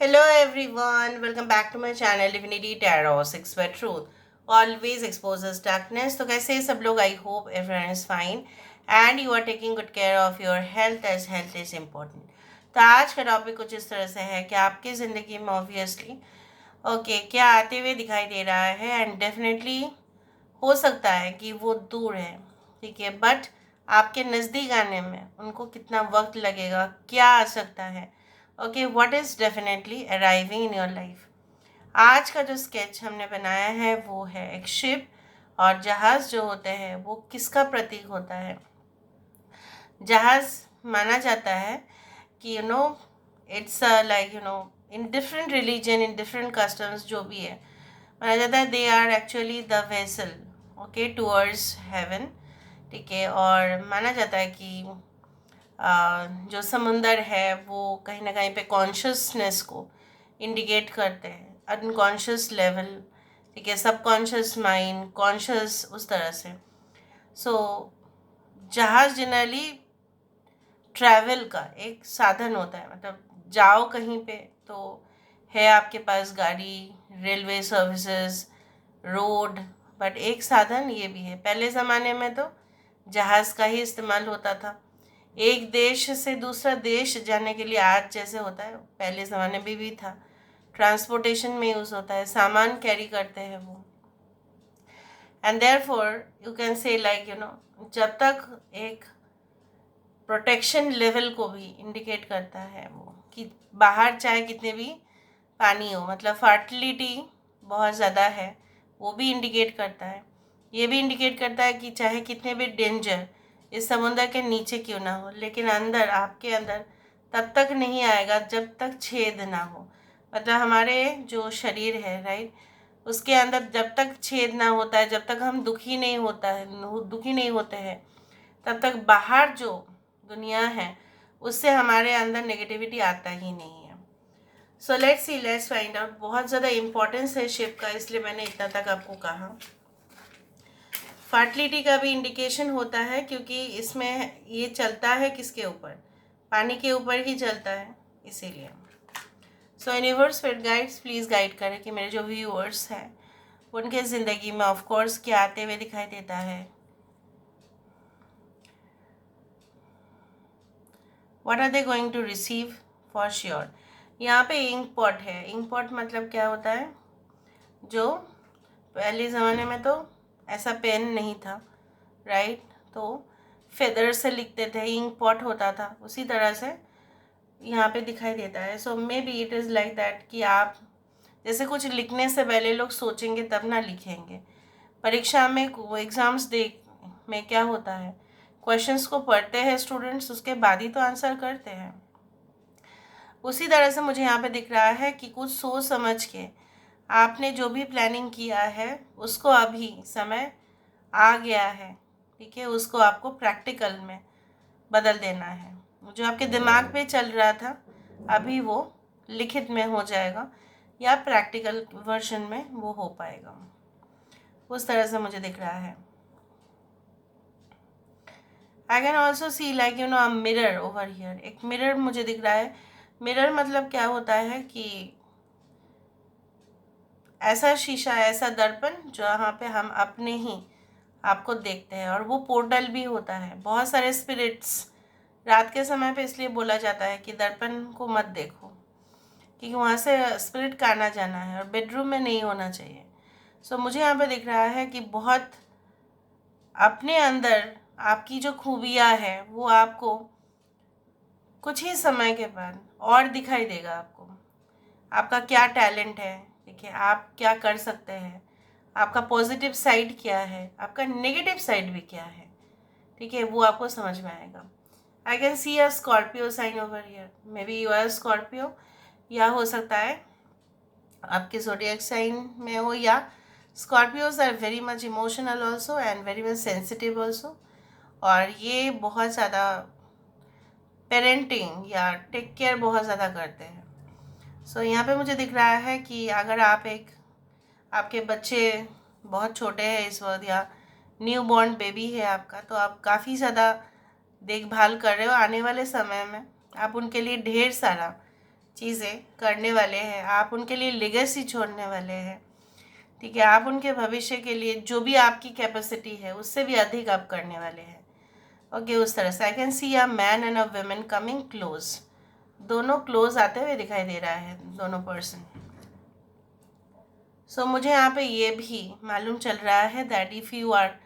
Hello everyone, welcome back to my channel Divinity Tarot 6 Word Truth. Always exposes darkness. तो कैसे हैं सब लोग? I hope everyone is fine and you are taking good care of your health as health is important. तो आज का topic कुछ इस तरह से है कि आपकी ज़िंदगी में ऑब्वियसली क्या आते हुए दिखाई दे रहा है एंड डेफिनेटली हो सकता है कि वो दूर है, ठीक है, बट आपके नज़दीक आने में उनको कितना वक्त लगेगा, क्या आ सकता है, what is definitely arriving in your life. आज का जो स्केच हमने बनाया है वो है एक शिप, और जहाज़ जो होते हैं वो किसका प्रतीक होता है। जहाज़ माना जाता है कि it's like in different religion, in different customs, जो भी है, माना जाता है they are actually the vessel towards heaven, ठीक है। और माना जाता है कि जो समुंदर है वो कहीं ना कहीं पे कॉन्शियसनेस को इंडिकेट करते हैं, अनकॉन्शियस लेवल, ठीक है, सबकॉन्शियस माइंड, कॉन्शियस, उस तरह से। सो जहाज़ जनरली ट्रैवल का एक साधन होता है, मतलब जाओ कहीं पे तो है आपके पास गाड़ी, रेलवे सर्विसेज, रोड, बट एक साधन ये भी है। पहले ज़माने में तो जहाज़ का ही इस्तेमाल होता था। एक देश से दूसरा देश जाने के लिए आज जैसे होता है, पहले ज़माने में भी था। ट्रांसपोर्टेशन में यूज़ होता है, सामान कैरी करते हैं वो। And therefore you can say जब तक एक प्रोटेक्शन लेवल को भी इंडिकेट करता है वो, कि बाहर चाहे कितने भी पानी हो, मतलब फर्टिलिटी बहुत ज़्यादा है, वो भी इंडिकेट करता है। ये भी इंडिकेट करता है कि चाहे कितने भी डेंजर इस समुंदर के नीचे क्यों ना हो, लेकिन अंदर, आपके अंदर तब तक नहीं आएगा जब तक छेद ना हो। मतलब हमारे जो शरीर है, राइट, उसके अंदर जब तक छेद ना होता है, जब तक हम दुखी नहीं होते हैं, तब तक बाहर जो दुनिया है उससे हमारे अंदर नेगेटिविटी आता ही नहीं है। So let's find out. बहुत ज़्यादा इम्पोर्टेंस है शिप का, इसलिए मैंने इतना तक आपको कहा। फर्टिलिटी का भी इंडिकेशन होता है, क्योंकि इसमें ये चलता है किसके ऊपर, पानी के ऊपर ही चलता है, इसीलिए। सो universe spirit guides please guide करें कि मेरे जो व्यूअर्स हैं उनके ज़िंदगी में ऑफ कोर्स क्या आते हुए दिखाई देता है। What are they going to receive for sure. यहाँ पे इंक पॉट है। इंक पॉट मतलब क्या होता है, जो पहले ज़माने में तो ऐसा पेन नहीं था, राइट, तो फेदर से लिखते थे, इंक पॉट होता था, उसी तरह से यहाँ पे दिखाई देता है। So maybe it is like that कि आप जैसे कुछ लिखने से पहले लोग सोचेंगे तब ना लिखेंगे। परीक्षा में एग्ज़ाम्स दे में क्या होता है, क्वेश्चंस को पढ़ते हैं स्टूडेंट्स, उसके बाद ही तो आंसर करते हैं। उसी तरह से मुझे यहाँ पे दिख रहा है कि कुछ सोच समझ के आपने जो भी प्लानिंग किया है उसको अभी समय आ गया है, ठीक है, उसको आपको प्रैक्टिकल में बदल देना है। जो आपके दिमाग पे चल रहा था अभी वो लिखित में हो जाएगा, या प्रैक्टिकल वर्जन में वो हो पाएगा। उस तरह से मुझे दिख रहा है। आई can also C a mirror over here. एक मिरर मुझे दिख रहा है। मिरर मतलब क्या होता है कि ऐसा शीशा, ऐसा दर्पण जहाँ पे हम अपने ही आपको देखते हैं, और वो पोर्टल भी होता है। बहुत सारे स्पिरिट्स रात के समय पे इसलिए बोला जाता है कि दर्पण को मत देखो, क्योंकि वहाँ से स्पिरिट का आना जाना है, और बेडरूम में नहीं होना चाहिए। सो मुझे यहाँ पे दिख रहा है कि बहुत अपने अंदर आपकी जो खूबियाँ है वो आपको कुछ ही समय के बाद और दिखाई देगा। आपका क्या टैलेंट है, ठीक है, आप क्या कर सकते हैं, आपका पॉजिटिव साइड क्या है, आपका नेगेटिव साइड भी क्या है, ठीक है, वो आपको समझ में आएगा। I can see a Scorpio sign over here. Maybe you are Scorpio, या हो सकता है आपके ज़ोडिएक साइन में हो, या Scorpios are very much emotional also and very much sensitive also, और ये बहुत ज़्यादा पेरेंटिंग या टेक केयर बहुत ज़्यादा करते हैं। सो यहाँ पे मुझे दिख रहा है कि अगर आपके बच्चे बहुत छोटे हैं इस वक्त, या न्यू बॉर्न बेबी है आपका, तो आप काफ़ी ज़्यादा देखभाल कर रहे हो। आने वाले समय में आप उनके लिए ढेर सारा चीज़ें करने वाले हैं, आप उनके लिए लेगेसी छोड़ने वाले हैं, ठीक है। आप उनके भविष्य के लिए जो भी आपकी कैपेसिटी है उससे भी अधिक आप करने वाले हैं। ओके, उस तरह से I can see a man and a women coming close, दोनों क्लोज आते हुए दिखाई दे रहा है, दोनों पर्सन। सो मुझे यहाँ पे ये भी मालूम चल रहा है that if you are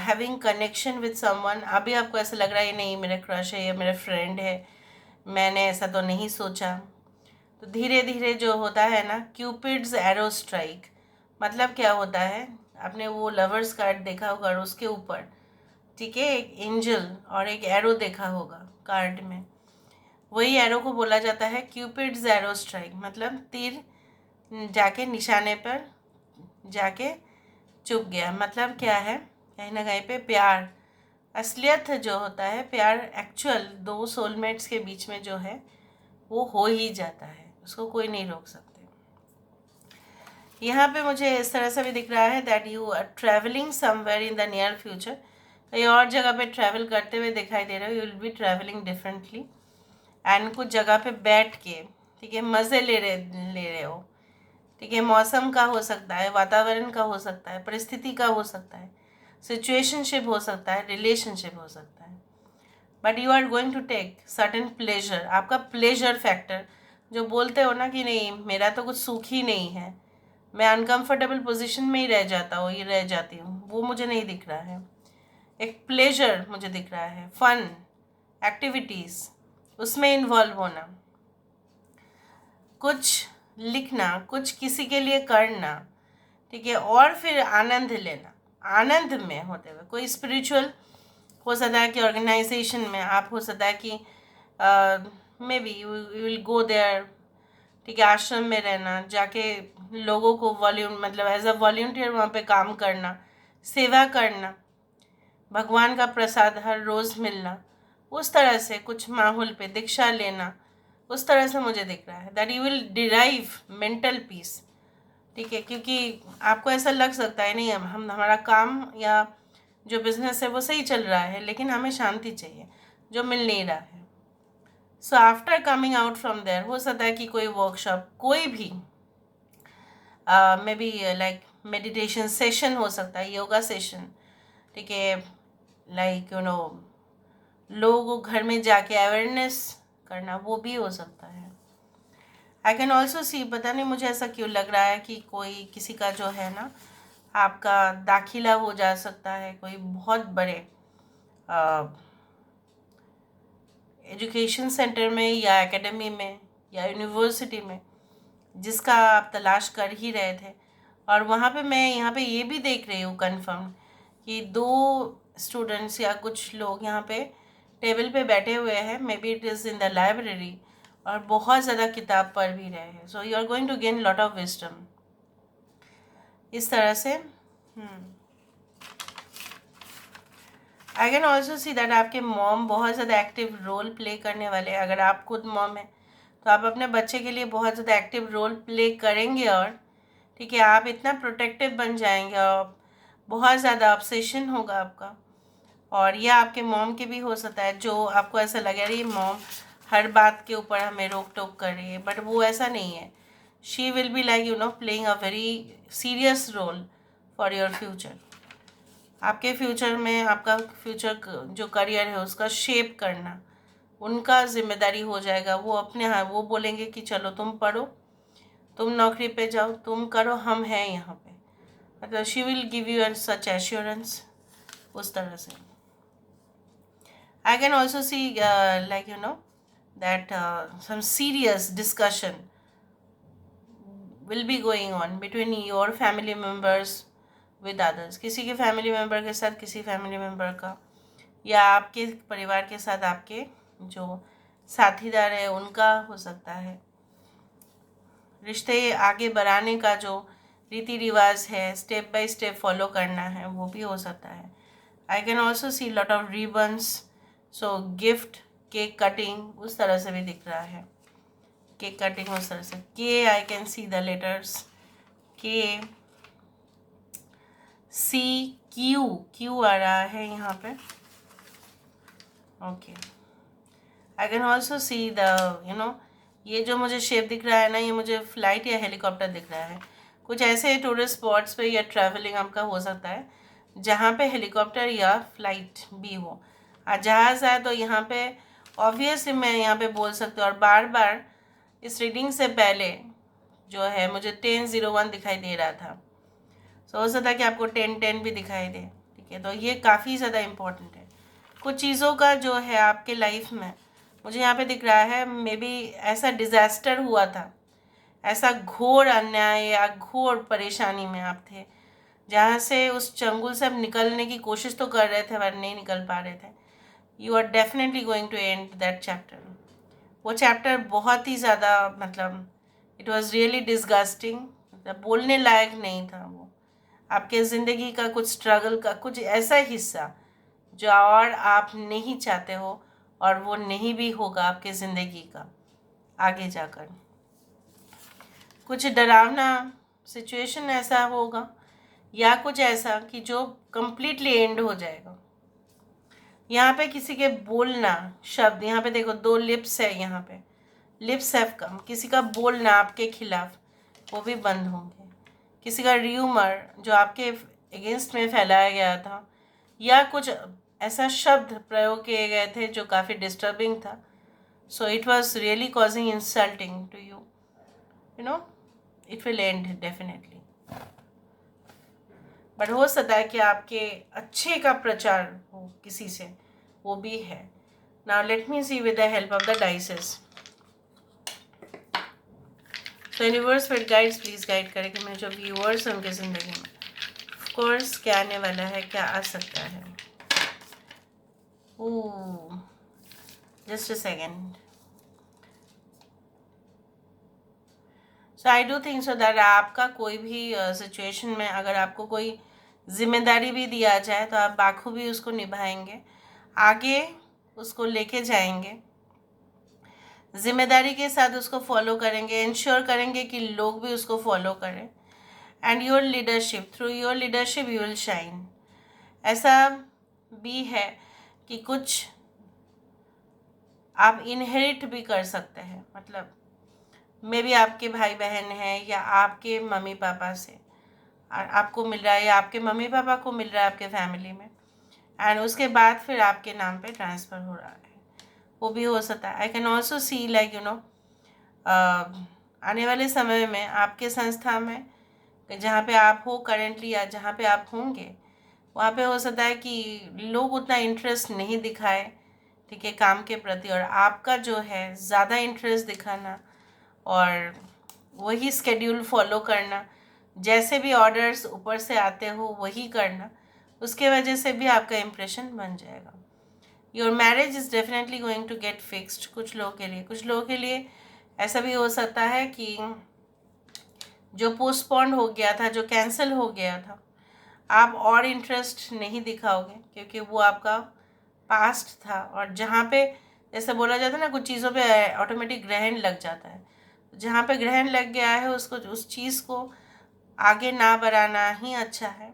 having connection with someone, अभी आपको ऐसा लग रहा है ये नहीं मेरा क्रश है या मेरा फ्रेंड है, मैंने ऐसा तो नहीं सोचा, तो धीरे धीरे जो होता है ना क्यूपिड्स एरो स्ट्राइक, मतलब क्या होता है, आपने वो लवर्स कार्ड देखा होगा और उसके ऊपर, ठीक है, एक एंजल और एक एरो देखा होगा कार्ड में, वही एरो को बोला जाता है क्यूपिड्स एरो स्ट्राइक, मतलब तीर जाके निशाने पर जाके चुप गया। मतलब क्या है, कहीं ना कहीं पे प्यार, असलियत जो होता है, प्यार एक्चुअल दो सोलमेट्स के बीच में जो है वो हो ही जाता है, उसको कोई नहीं रोक सकते। यहाँ पे मुझे इस तरह से भी दिख रहा है that you are travelling somewhere in the near future, कहीं और जगह पे ट्रैवल करते हुए दिखाई दे रहे हो, you will be travelling differently and कुछ जगह पे बैठ के, ठीक है, मज़े ले रहे हो, ठीक है, मौसम का हो सकता है, वातावरण का हो सकता है, परिस्थिति का हो सकता है, सिचुएशनशिप हो सकता है, रिलेशनशिप हो सकता है, but you are going to take certain pleasure, आपका प्लेजर फैक्टर, जो बोलते हो ना कि नहीं मेरा तो कुछ सुख ही नहीं है, मैं अनकंफर्टेबल पोजीशन में ही रह जाता हूँ, ये रह जाती हूँ, वो मुझे नहीं दिख रहा है। एक प्लेजर मुझे दिख रहा है, फन एक्टिविटीज़, उसमें इन्वॉल्व होना, कुछ लिखना, कुछ किसी के लिए करना, ठीक है, और फिर आनंद लेना, आनंद में होते हुए कोई स्पिरिचुअल हो सकता है कि ऑर्गेनाइजेशन में आप, हो सकता है कि maybe you will go there, ठीक है, आश्रम में रहना, जाके लोगों को मतलब एज अ वॉल्टियर वहाँ पे काम करना, सेवा करना, भगवान का प्रसाद हर रोज़ मिलना, उस तरह से कुछ माहौल पे दीक्षा लेना, उस तरह से मुझे दिख रहा है that you will derive mental peace, ठीक है, क्योंकि आपको ऐसा लग सकता है नहीं हम हमारा काम या जो बिजनेस है वो सही चल रहा है, लेकिन हमें शांति चाहिए जो मिल नहीं रहा है। So after coming out from there, हो सकता है कि कोई वर्कशॉप, कोई भी maybe like meditation session हो सकता है, योगा सेशन, ठीक है, लाइक यू नो लोगों घर में जाके अवेयरनेस करना, वो भी हो सकता है। आई कैन ऑल्सो सी, पता नहीं मुझे ऐसा क्यों लग रहा है कि कोई किसी का जो है ना आपका दाखिला हो जा सकता है कोई बहुत बड़े एजुकेशन सेंटर में या एकेडमी में या यूनिवर्सिटी में, जिसका आप तलाश कर ही रहे थे, और वहाँ पे मैं यहाँ पे ये भी देख रही हूँ कन्फर्म कि दो स्टूडेंट्स या कुछ लोग यहाँ पे टेबल पे बैठे हुए हैं, maybe it is in the library, और बहुत ज़्यादा किताब पढ़ भी रहे हैं। So you are going to gain lot of wisdom, इस तरह से। I can also see that आपके मॉम बहुत ज़्यादा एक्टिव रोल प्ले करने वाले हैं। अगर आप खुद मॉम हैं तो आप अपने बच्चे के लिए बहुत ज़्यादा एक्टिव रोल प्ले करेंगे, और ठीक है आप इतना प्रोटेक्टिव बन जाएंगे और बहुत ज़्यादा ऑब्सेशन होगा आपका। और यह आपके मॉम के भी हो सकता है, जो आपको ऐसा लगे रही मॉम हर बात के ऊपर हमें रोक टोक कर रही है, बट वो ऐसा नहीं है। She will be like you know playing a very serious role for your future. आपके फ्यूचर में आपका फ्यूचर जो करियर है उसका शेप करना उनका जिम्मेदारी हो जाएगा। वो अपने हाँ वो बोलेंगे कि चलो तुम पढ़ो, तुम नौकरी पे जाओ, तुम करो, हम हैं यहाँ पे, मतलब she will give you such assurance, उस तरह से। I can also C like you know that some serious discussion will be going on between your family members with others, किसी के फैमिली मेम्बर के साथ किसी फैमिली मेम्बर का, या आपके परिवार के साथ आपके जो साथीदार है उनका हो सकता है। रिश्ते आगे बढ़ाने का जो रीति रिवाज है स्टेप बाय स्टेप फॉलो करना है वो भी हो सकता है। आई can also see lot of ribbons, so gift, cake cutting, उस तरह से भी दिख रहा है। केक कटिंग उस तरह से, के आई कैन सी द लेटर्स के, सी, क्यू, क्यू आ रहा है यहाँ पे। Okay, I can also see the you know ये जो मुझे शेप दिख रहा है ना, ये मुझे फ्लाइट या हेलीकॉप्टर दिख रहा है। कुछ ऐसे टूरिस्ट स्पॉट्स पे या ट्रैवलिंग आपका हो सकता है जहाँ पे हेलीकॉप्टर या फ्लाइट भी हो। जहाज़ है तो यहाँ पे ऑब्वियसली मैं यहाँ पे बोल सकती हूँ। और बार बार इस रीडिंग से पहले जो है मुझे 1001 दिखाई दे रहा था। सो हो सकता है कि आपको 1010 भी दिखाई दे। ठीक है, तो ये काफ़ी ज़्यादा इम्पोर्टेंट है। कुछ चीज़ों का जो है आपके लाइफ में मुझे यहाँ पे दिख रहा है, मे बी ऐसा डिज़ास्टर हुआ था, ऐसा घोर अन्याय या घोर परेशानी में आप थे जहाँ से उस चंगुल से आप निकलने की कोशिश तो कर रहे थे पर नहीं निकल पा रहे थे। You are definitely going to end that chapter. वो चैप्टर बहुत ही ज़्यादा मतलब इट वॉज़ रियली डिस्गस्टिंग, मतलब बोलने लायक नहीं था वो। आपके ज़िंदगी का कुछ स्ट्रगल का कुछ ऐसा हिस्सा जो और आप नहीं चाहते हो और वो नहीं भी होगा आपके ज़िंदगी का आगे जाकर। कुछ डरावना सिचुएशन ऐसा होगा या कुछ ऐसा कि जो कंप्लीटली एंड हो जाएगा। यहाँ पे किसी के बोलना शब्द, यहाँ पे देखो 2 लिप्स है, यहाँ पे लिप्स हैव कम, किसी का बोलना आपके खिलाफ वो भी बंद होंगे। किसी का र्यूमर जो आपके अगेंस्ट में फैलाया गया था या कुछ ऐसा शब्द प्रयोग किए गए थे जो काफ़ी डिस्टर्बिंग था। So it was really causing insulting to you, you know, it will end definitely. But हो सकता है कि आपके अच्छे का प्रचार हो किसी से, वो भी है। Now let me see with the help of the dices. तो universe with guides please guide करें कि मेरे जो व्यूअर्स हैं उनकी ज़िंदगी में ऑफ कोर्स क्या आने वाला है, क्या आ सकता है। Oh, just a second. So I do think so that आपका कोई भी सिचुएशन में अगर आपको कोई जिम्मेदारी भी दिया जाए तो आप बाखूबी उसको निभाएंगे, आगे उसको लेके जाएंगे, जिम्मेदारी के साथ उसको फॉलो करेंगे, इंश्योर करेंगे कि लोग भी उसको फॉलो करें। And your leadership, through your leadership you will shine. ऐसा भी है कि कुछ आप इनहेरिट भी कर सकते हैं, मतलब मे बी आपके भाई बहन हैं या आपके मम्मी पापा से आपको मिल रहा है या आपके मम्मी पापा को मिल रहा है आपके फैमिली में, एंड उसके बाद फिर आपके नाम पे ट्रांसफ़र हो रहा है, वो भी हो सकता है। आई can also C like you no आने वाले समय में आपके संस्था में जहाँ पे आप हो करेंटली या जहाँ पे आप होंगे वहाँ पे हो सकता है कि लोग उतना इंटरेस्ट नहीं दिखाए, ठीक है, काम के प्रति, और आपका जो है ज़्यादा इंटरेस्ट दिखाना और वही स्केड्यूल फॉलो करना, जैसे भी ऑर्डर्स ऊपर से आते हो वही करना, उसके वजह से भी आपका इम्प्रेशन बन जाएगा। Your marriage is definitely going to get fixed कुछ लोगों के लिए। कुछ लोगों के लिए ऐसा भी हो सकता है कि जो पोस्टपोन्ड हो गया था, जो कैंसिल हो गया था, आप और इंटरेस्ट नहीं दिखाओगे क्योंकि वो आपका पास्ट था। और जहाँ पे जैसे बोला जाता है ना, कुछ चीज़ों पे ऑटोमेटिक ग्रहण लग जाता है, जहाँ पे ग्रहण लग गया है उसको उस चीज़ को आगे ना बढ़ाना ही अच्छा है।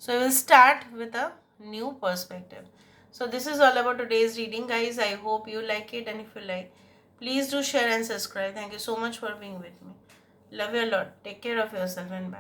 So you will start with a new perspective. So this is all about today's reading, guys. I hope you like it, and if you like, please do share and subscribe. Thank you so much for being with me. Love you a lot. Take care of yourself and bye.